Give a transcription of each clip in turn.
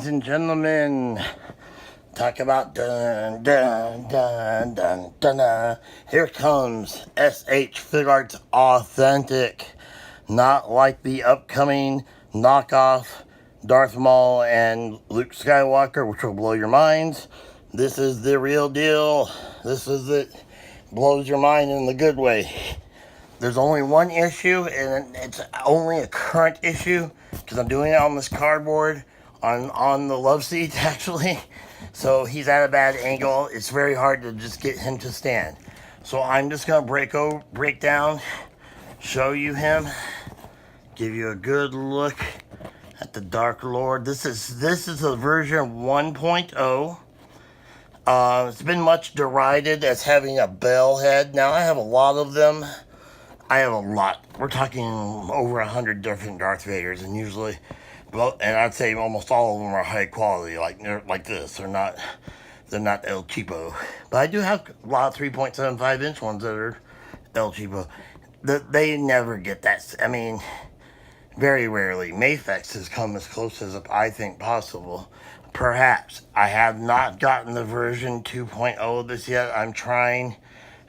Ladies and gentlemen, talk about dun dun dun dun dun dun. Here comes S.H.Figuarts authentic, not like the upcoming knockoff Darth Maul and Luke Skywalker, which will blow your minds. This is the real deal. This is it. Blows your mind in the good way. There's only one issue, and it's only a current issue, because I'm doing it on this cardboard, on the love seat, actually. So he's at a bad angle. It's very hard to just get him to stand. So I'm just going to break down, show you him, give you a good look at the Dark Lord. This is a version 1.0. It's been much derided as having a bell head. Now, I have a lot of them. I have a lot. We're talking over 100 different Darth Vaders, and usually, well, and I'd say almost all of them are high quality, like this. They're not El Cheapo. But I do have a lot of 3.75 inch ones that are El Cheapo. They never get that. I mean, very rarely. Mafex has come as close as I think possible. Perhaps. I have not gotten the version 2.0 of this yet. I'm trying.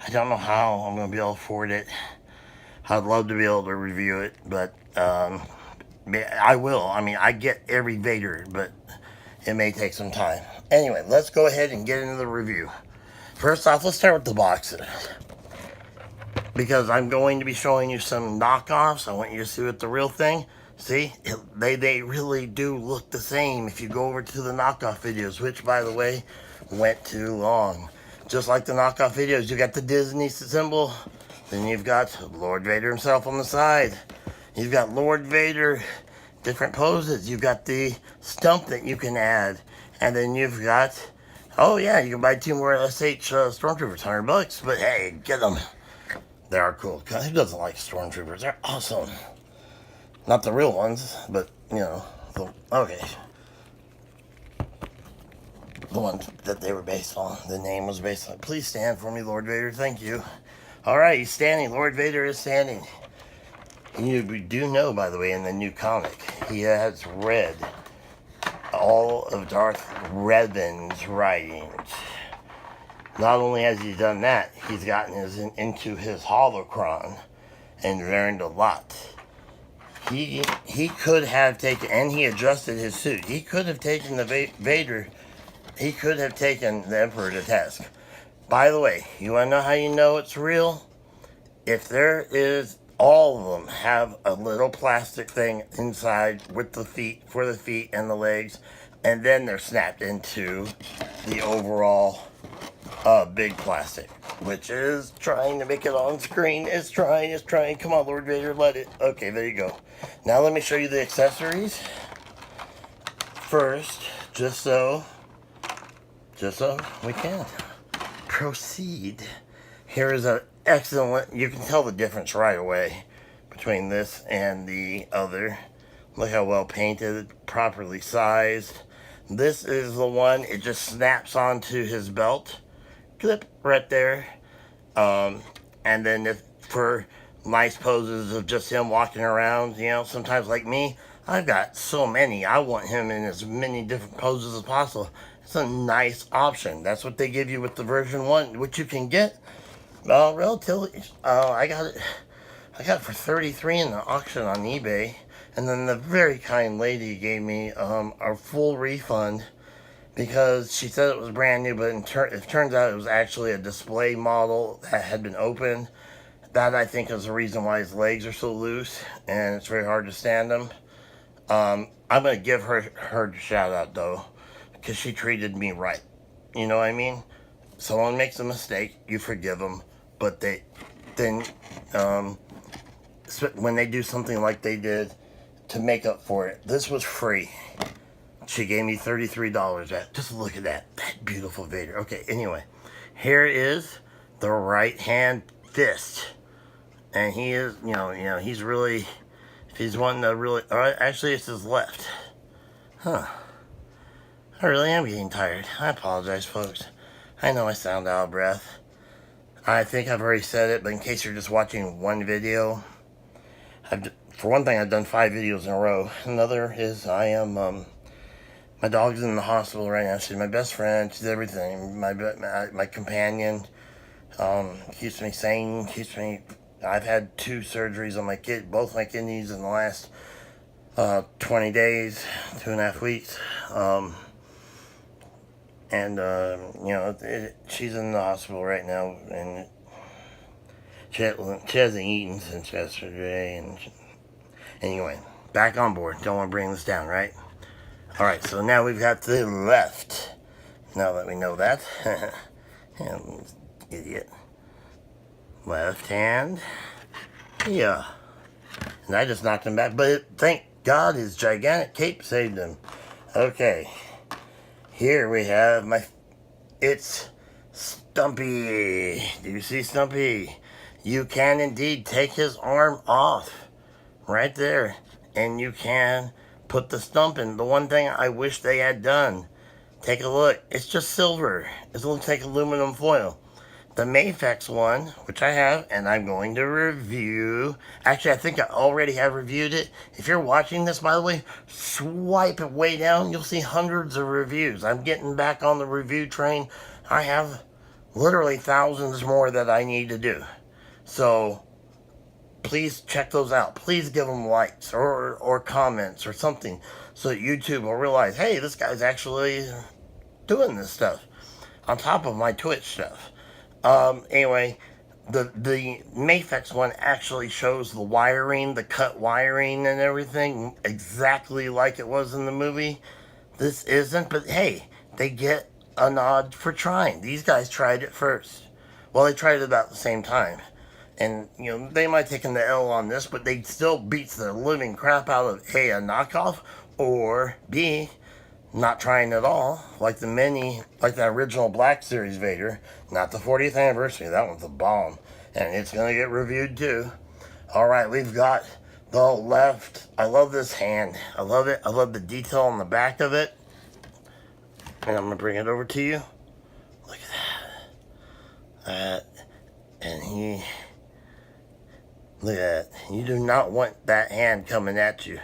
I don't know how I'm going to be able to afford it. I'd love to be able to review it, but I will. I mean, I get every Vader, but it may take some time. Anyway, let's go ahead and get into the review. First off, let's start with the box, because I'm going to be showing you some knockoffs. I want you to see what the real thing. See, they really do look the same if you go over to the knockoff videos, which, by the way, went too long. Just like the knockoff videos, you got the Disney symbol. Then you've got Lord Vader himself on the side. You've got Lord Vader, different poses. You've got the stump that you can add. And then you've got, oh yeah, you can buy 2 more S.H. Stormtroopers, $100. But hey, get them. They are cool. Who doesn't like Stormtroopers? They're awesome. Not the real ones, but, you know, okay. The ones that they were based on. The name was based on. Please stand for me, Lord Vader. Thank you. All right, he's standing. Lord Vader is standing. You do know, by the way, in the new comic, he has read all of Darth Revan's writings. Not only has he done that, he's gotten into his holocron and learned a lot. He could have taken, and he adjusted his suit. He could have taken the Vader. He could have taken the Emperor to task. By the way, you want to know how you know it's real? If there is, all of them have a little plastic thing inside with the feet, for the feet and the legs, and then they're snapped into the overall big plastic, which is trying to make it on screen. It's trying. Come on, Lord Vader, let it. Okay, there you go. Now let me show you the accessories. First, just so we can proceed. Here is an excellent, you can tell the difference right away between this and the other. Look how well painted, properly sized. This is the one, it just snaps onto his belt. Clip right there. And then for nice poses of just him walking around, you know, sometimes like me, I've got so many. I want him in as many different poses as possible. It's a nice option. That's what they give you with the version 1, which you can get relatively. I got it for $33 in the auction on eBay, and then the very kind lady gave me a full refund because she said it was brand new, but it turns out it was actually a display model that had been opened. That, I think, is the reason why his legs are so loose and it's very hard to stand them. I'm gonna give her a shout out though, because she treated me right. You know what I mean? Someone makes a mistake, you forgive them, but when they do something like they did to make up for it, this was free. She gave me $33. Just look at that beautiful Vader. Okay, anyway, here is the right hand fist, and he is, you know, he's really, if he's wanting to really, actually it's his left. Huh. I really am getting tired. I apologize, folks. I know I sound out of breath. I think I've already said it, but in case you're just watching one video, for one thing, I've done 5 videos in a row. Another is I am My dog's in the hospital right now. She's my best friend. She's everything. My companion. Keeps me sane. I've had 2 surgeries on both my kidneys in the last 20 days, 2.5 weeks. She's in the hospital right now, and she hasn't eaten since yesterday. Anyway, back on board. Don't want to bring this down, right? All right, so now we've got the left. Now that we know that, idiot. Left hand, yeah. And I just knocked him back, but thank God his gigantic cape saved him. Okay, here we have it's Stumpy. Do you see Stumpy? You can indeed take his arm off, right there, and you can put the stump in. The one thing I wish they had done, take a look, it's just silver. It looks like aluminum foil. The Mafex one, which I have, and I'm going to review. Actually, I think I already have reviewed it. If you're watching this, by the way, swipe it way down. You'll see hundreds of reviews. I'm getting back on the review train. I have literally thousands more that I need to do. So, please check those out. Please give them likes or comments or something so that YouTube will realize, hey, this guy's actually doing this stuff on top of my Twitch stuff. Anyway, the Mafex one actually shows the wiring, the cut wiring and everything exactly like it was in the movie. This isn't, but hey, they get a nod for trying. These guys tried it first. Well, they tried it about the same time. And, they might have taken the L on this, but they still beats the living crap out of A, a knockoff, or B, not trying at all, like the original Black Series Vader, not the 40th anniversary. That one's a bomb, and it's going to get reviewed too. All right, we've got the left. I love this hand. I love it. I love the detail on the back of it. And I'm going to bring it over to you. Look at that. Look at that. You do not want that hand coming at you,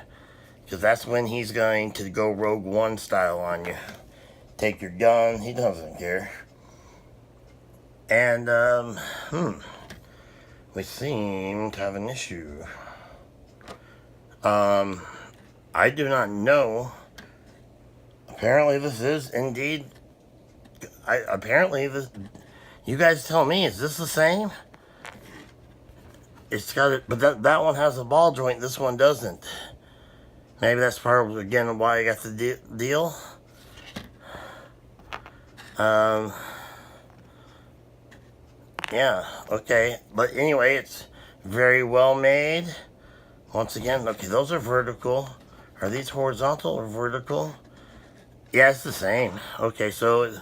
because that's when he's going to go Rogue One style on you. Take your gun. He doesn't care. And, we seem to have an issue. I do not know. Apparently this is indeed... You guys tell me, is this the same? It's got it, but that one has a ball joint. This one doesn't. Maybe that's part of, again, why I got the deal. Yeah, okay. But anyway, it's very well made. Once again, okay, those are vertical. Are these horizontal or vertical? Yeah, it's the same. Okay, so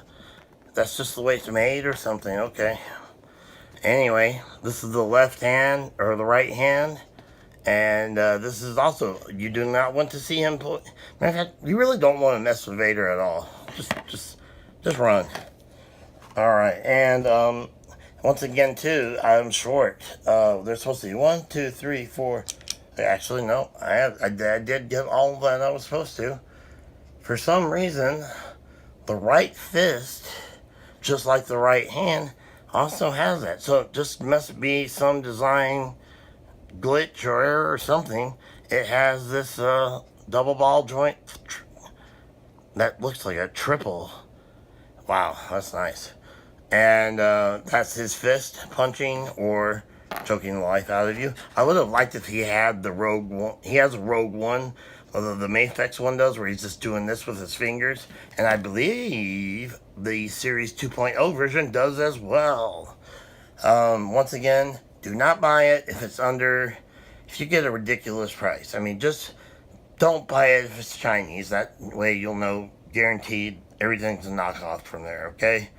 that's just the way it's made or something. Okay. Anyway, this is the left hand, or the right hand. And this is also, you do not want to see him pull. Matter of fact, you really don't want to mess with Vader at all. Just run. All right, and once again, too, I'm short. There's supposed to be 1, 2, 3, 4. Actually, no, I did get all that I was supposed to. For some reason, the right fist, just like the right hand, also has that. So it just must be some design glitch or error or something. It has this double ball joint that looks like a triple. Wow, that's nice. And that's his fist punching or choking the life out of you. I would have liked if he had the Rogue One. He has a Rogue One, although the Mafex one does, where he's just doing this with his fingers. And I believe the Series 2.0 version does as well. Once again, do not buy it if you get a ridiculous price. I mean, just don't buy it if it's Chinese. That way you'll know guaranteed everything's a knockoff from there, okay?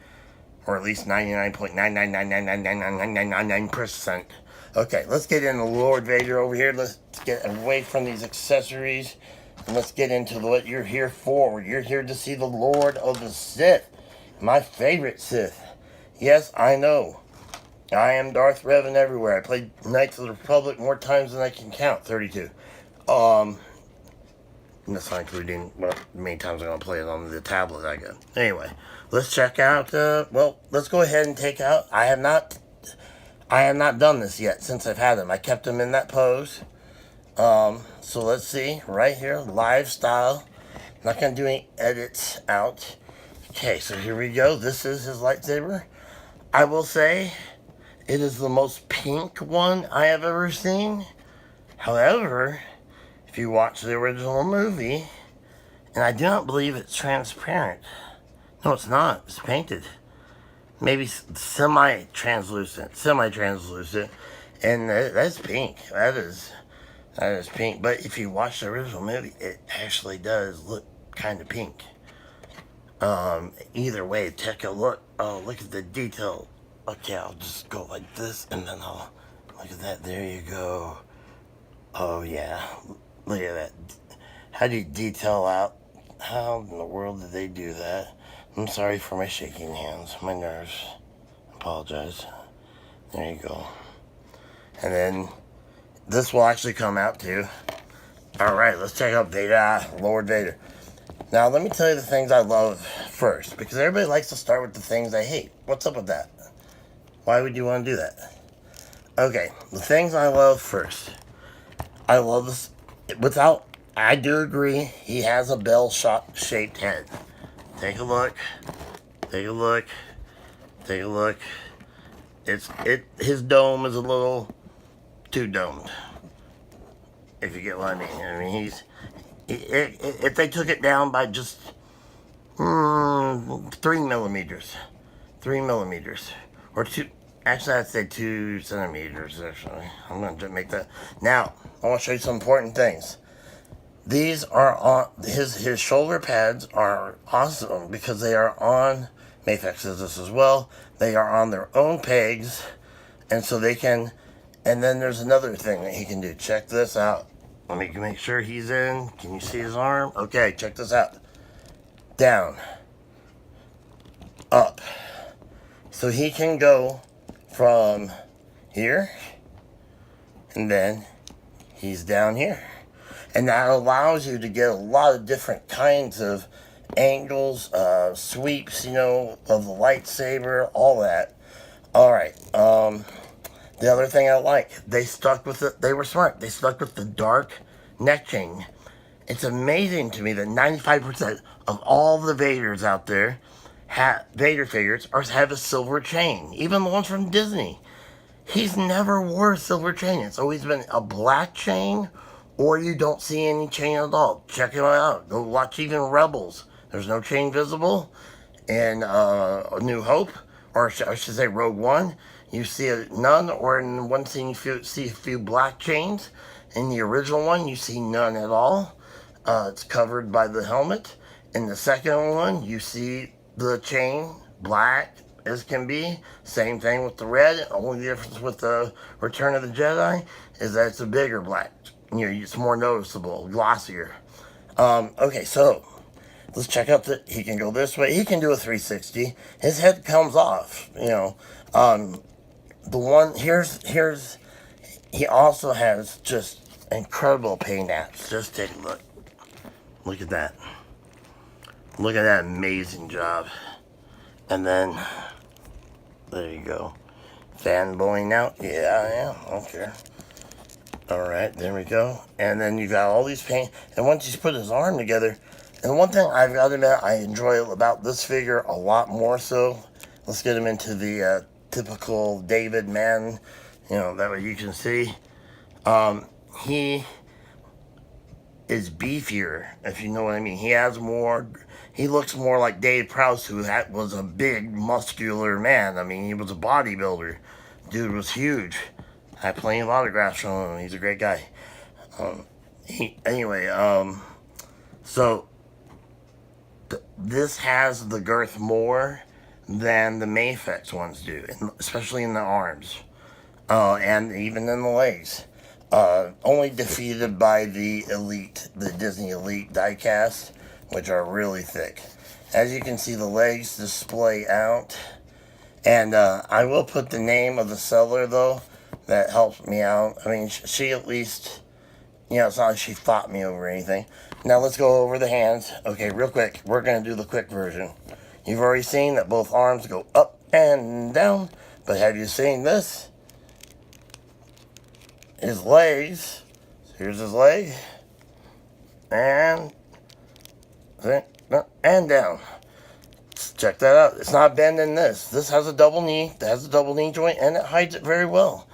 Or at least 99.999999999%. Okay, let's get into Lord Vader over here. Let's get away from these accessories. And let's get into what you're here for. You're here to see the Lord of the Sith. My favorite Sith. Yes, I know. I am Darth Revan everywhere. I played Knights of the Republic more times than I can count. 32. that's not including, well, many times I'm going to play it on the tablet I got. Anyway, let's check out, well, let's go ahead and take out, I have not done this yet since I've had them. I kept them in that pose. So let's see, right here, live style. Not going to do any edits out. Okay, so here we go. This is his lightsaber. I will say, it is the most pink one I have ever seen. However, if you watch the original movie, and I do not believe it's transparent. No, it's not. It's painted. Maybe semi-translucent. And that's pink. That is pink. But if you watch the original movie, it actually does look kind of pink. Either way, take a look. Oh, look at the detail. Okay, I'll just go like this, and then I'll look at that. There you go. Oh yeah, look at that. How do you detail out? How in the world did they do that? I'm sorry for my shaking hands, my nerves. Apologize. There you go. And then this will actually come out too. Alright, let's check out Vader, Lord Vader. Now, let me tell you the things I love first, because everybody likes to start with the things they hate. What's up with that? Why would you want to do that? Okay, the things I love first. I love this. I do agree, he has a bell-shaped head. Take a look. Take a look. Take a look. His dome is a little too domed. If you get what I mean. I mean, if they took it down by just 3 millimeters, or two. Actually, I'd say 2 centimeters. Actually, I'm gonna make that. Now, I want to show you some important things. These are on his shoulder pads are awesome because they are on. Mafex says this as well. They are on their own pegs, and so they can. And then there's another thing that he can do. Check this out. Let me make sure he's in. Can you see his arm? Okay, check this out. Down. Up. So he can go from here, and then he's down here. And that allows you to get a lot of different kinds of angles, sweeps, of the lightsaber, all that. Alright, the other thing I like, they were smart. They stuck with the dark neck chain. It's amazing to me that 95% of all the Vaders out there, Vader figures, have a silver chain. Even the ones from Disney. He's never wore a silver chain. It's always been a black chain, or you don't see any chain at all. Check it out. Go watch even Rebels. There's no chain visible. In New Hope, or I should say Rogue One, you see none, or in one scene you see a few black chains. In the original one, you see none at all. It's covered by the helmet. In the second one, you see the chain black as can be. Same thing with the red. Only difference with the Return of the Jedi is that it's a bigger black. It's more noticeable, glossier. Okay, so let's check out he can go this way. He can do a 360. His head comes off. The one he also has just incredible paint apps. Just take a look. Look at that. Look at that amazing job. And then there you go. Fan blowing out. Yeah, I don't care. Alright, there we go. And then you got all these paint. And once he's put his arm together, and one thing I've got to admit I enjoy about this figure a lot more so. Let's get him into the typical David man. That way you can see. He is beefier, if you know what I mean. He looks more like Dave Prowse, who was a big, muscular man. I mean, he was a bodybuilder. Dude was huge. I have plenty of autographs from him. He's a great guy. So this has the girth more than the Mafex ones do, especially in the arms, and even in the legs. Only defeated by the Disney Elite diecast, which are really thick. As you can see, the legs display out. And I will put the name of the seller, though, that helped me out. I mean, she at least You know, it's not like she fought me over anything. Now let's go over the hands. Okay, real quick. We're going to do the quick version. You've already seen that both arms go up and down. But have you seen this? His legs. Here's his leg. And down. Check that out. It's not bending this. This has a double knee. It has a double knee joint, and it hides it very well.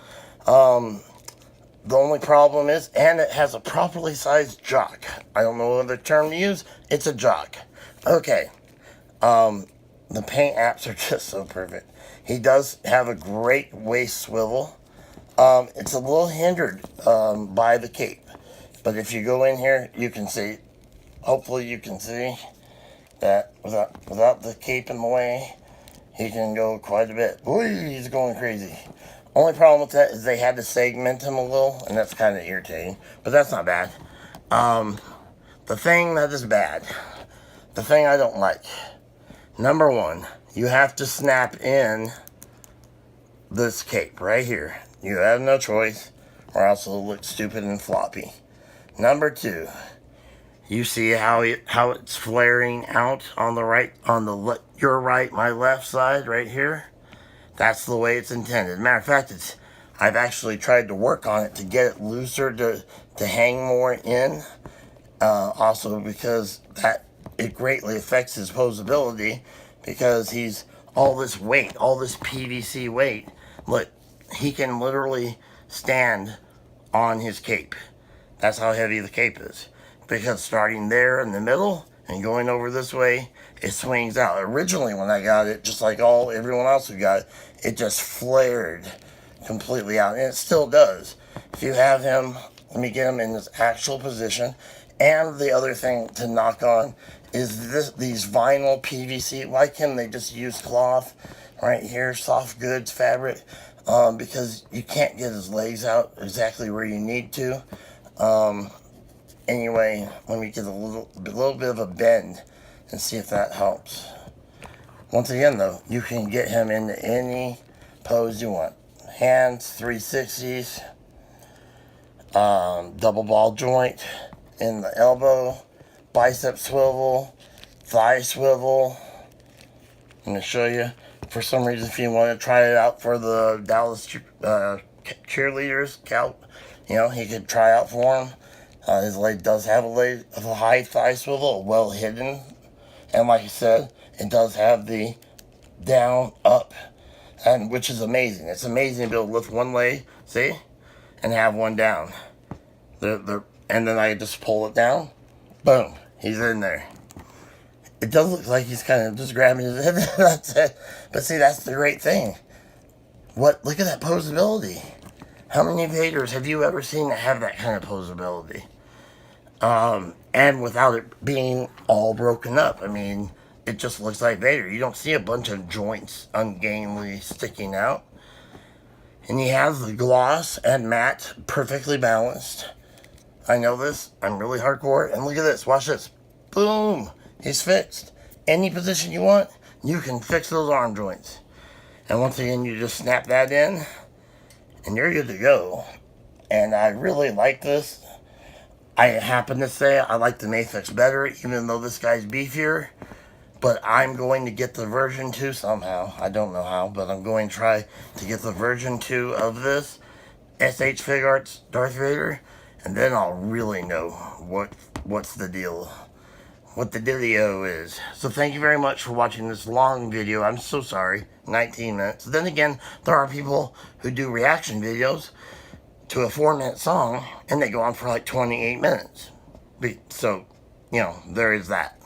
The only problem is, and it has a properly sized jock. I don't know what other term to use. It's a jock. Okay. The paint apps are just so perfect. He does have a great waist swivel. It's a little hindered by the cape. But if you go in here, you can see, hopefully you can see that without the cape in the way, he can go quite a bit. Ooh, he's going crazy. Only problem with that is they had to segment him a little, and that's kind of irritating. But that's not bad. The thing that is bad, the thing I don't like, number one, you have to snap in this cape right here. You have no choice, or else it'll look stupid and floppy. Number two, you see how it's flaring out on the right, your right, my left side right here. That's the way it's intended. Matter of fact, I've actually tried to work on it to get it looser to hang more in. Also because it greatly affects his posability, because he's all this weight, all this PVC weight. Look, he can literally stand on his cape. That's how heavy the cape is. Because starting there in the middle and going over this way, it swings out. Originally when I got it, just like everyone else who got it, it just flared completely out. And it still does. If you have him, let me get him in his actual position. And the other thing to knock on is these vinyl PVC. Why can't they just use cloth right here, soft goods fabric? Because you can't get his legs out exactly where you need to. Anyway, let me get a little bit of a bend and see if that helps. Once again, though, you can get him into any pose you want. Hands, 360s, double ball joint in the elbow, bicep swivel, thigh swivel. I'm going to show you. For some reason, if you want to try it out for the Dallas cheerleaders, he could try out for him. His leg does have a high thigh swivel, well hidden. And like I said, it does have the down, up, and which is amazing. It's amazing to be able to lift one leg, see, and have one down. And then I just pull it down. Boom, he's in there. It does look like he's kind of just grabbing his head. That's it. But see, that's the great thing. Look at that posability. How many Vaders have you ever seen that have that kind of posability? And without it being all broken up. I mean, it just looks like Vader. You don't see a bunch of joints ungainly sticking out. And he has the gloss and matte perfectly balanced. I know this. I'm really hardcore. And look at this. Watch this. Boom. He's fixed. Any position you want, you can fix those arm joints. And once again, you just snap that in, and you're good to go. And I really like this. I happen to say I like the Mafex better, even though this guy's beefier. But I'm going to get the version 2 somehow. I don't know how, but I'm going to try to get the version 2 of this S.H.Figuarts Darth Vader. And then I'll really know what's the deal. What the dealio is. So thank you very much for watching this long video. I'm so sorry. 19 minutes. Then again, there are people who do reaction videos to a 4-minute song, and they go on for like 28 minutes. So, there is that.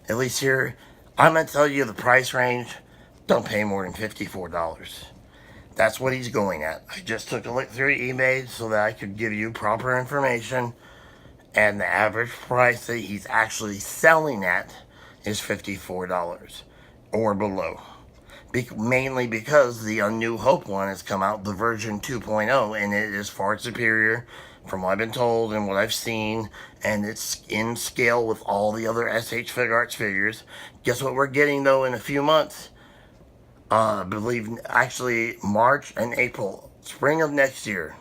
At least here, I'm going to tell you the price range. Don't pay more than $54. That's what he's going at. I just took a look through eBay so that I could give you proper information. And the average price that he's actually selling at is $54 or below. Mainly because the New Hope one has come out, the version 2.0, and it is far superior from what I've been told and what I've seen, and it's in scale with all the other S.H.Figuarts figures. Guess what we're getting, though, in a few months? I believe, actually, March and April, spring of next year.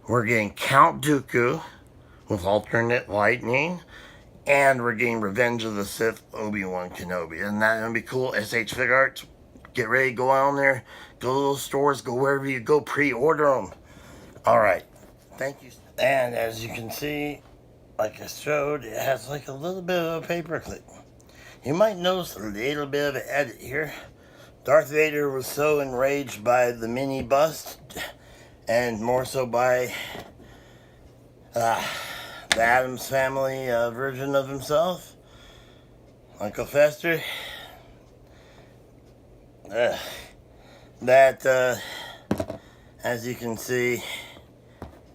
We're getting Count Dooku, with alternate lightning. And we're getting Revenge of the Sith Obi-Wan Kenobi. Isn't that going to be cool? S.H.Figuarts, get ready, go out there, go to those stores, go wherever you go, pre-order them. Alright, thank you. And as you can see, like I showed, it has like a little bit of a paperclip. You might notice a little bit of an edit here. Darth Vader was so enraged by the mini bust, and more so by the Addams Family version of himself, Uncle Fester, that, as you can see,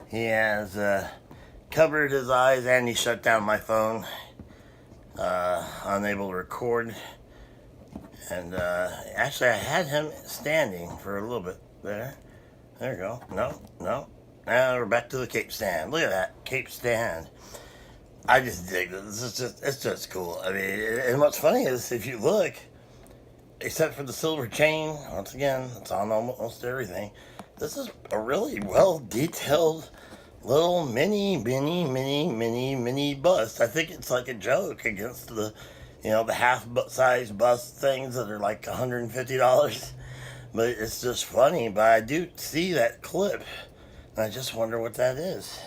he has covered his eyes, and he shut down my phone, unable to record. And actually, I had him standing for a little bit there. There you go. No. Now we're back to the cape stand. Look at that cape stand. I just dig this. It's just cool. I mean, and what's funny is if you look, except for the silver chain, once again, it's on almost everything. This is a really well detailed little mini bust. I think it's like a joke against the, the half-size bust things that are like $150. But it's just funny. But I do see that clip, and I just wonder what that is.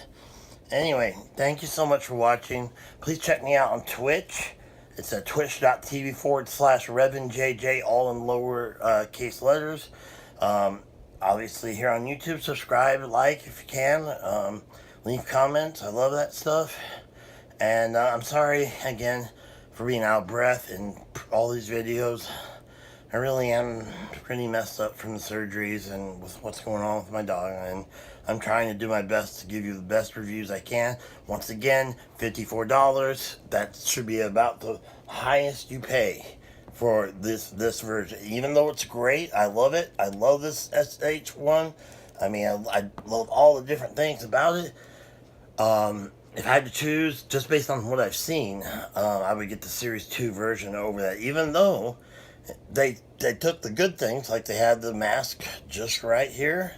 Anyway, thank you so much for watching. Please check me out on Twitch. It's at twitch.tv/RevanJJ, all in lower case letters. Obviously, here on YouTube, subscribe, like if you can. Leave comments. I love that stuff. And I'm sorry, again, for being out of breath in all these videos. I really am pretty messed up from the surgeries and with what's going on with my dog. And I'm trying to do my best to give you the best reviews I can. Once again, $54. That should be about the highest you pay for this version. Even though it's great, I love it. I love this SH one. I mean, I love all the different things about it. If I had to choose, just based on what I've seen, I would get the Series 2 version over that. Even though they took the good things, like they had the mask just right here,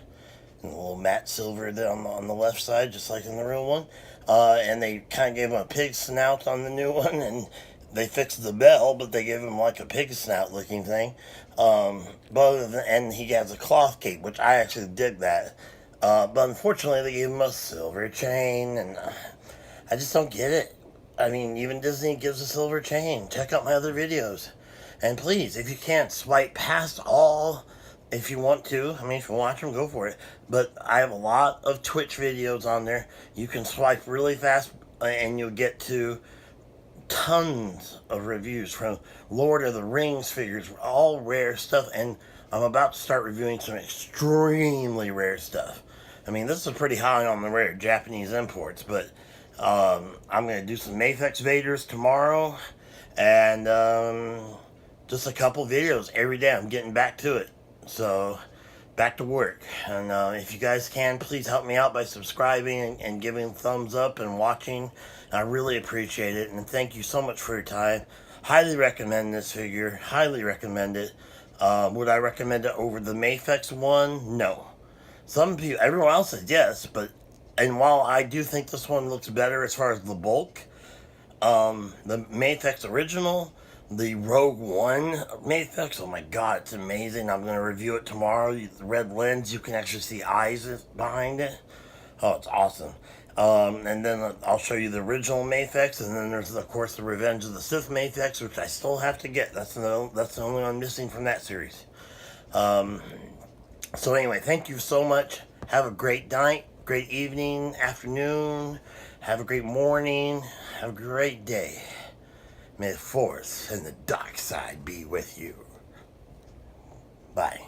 and a little matte silver there on the left side, just like in the real one. And they kind of gave him a pig snout on the new one, and they fixed the bell, but they gave him like a pig snout looking thing. And he has a cloth cape, which I actually dig that. But unfortunately, they gave him a silver chain, and I just don't get it. I mean, even Disney gives a silver chain. Check out my other videos. And please, if you can't, swipe past all if you want to. I mean, if you watch them, go for it. But I have a lot of Twitch videos on there. You can swipe really fast, and you'll get to tons of reviews from Lord of the Rings figures, all rare stuff. And I'm about to start reviewing some extremely rare stuff. I mean, this is pretty high on the rare Japanese imports, but I'm going to do some Mafex Vaders tomorrow, and just a couple videos every day. I'm getting back to it, so back to work. And if you guys can, please help me out by subscribing and giving a thumbs up and watching. I really appreciate it, and thank you so much for your time. Highly recommend this figure. Highly recommend it. Would I recommend it over the Mafex one? No. Some people, everyone else said yes, and while I do think this one looks better as far as the bulk, the Mafex original, the Rogue One Mafex, oh my god, it's amazing. I'm going to review it tomorrow. The red lens, you can actually see eyes behind it. Oh, it's awesome. And then I'll show you the original Mafex, and then there's, of course, the Revenge of the Sith Mafex, which I still have to get. That's the only one missing from that series. So anyway, thank you so much. Have a great night, great evening, afternoon. Have a great morning. Have a great day. May the Force and the dark side be with you. Bye.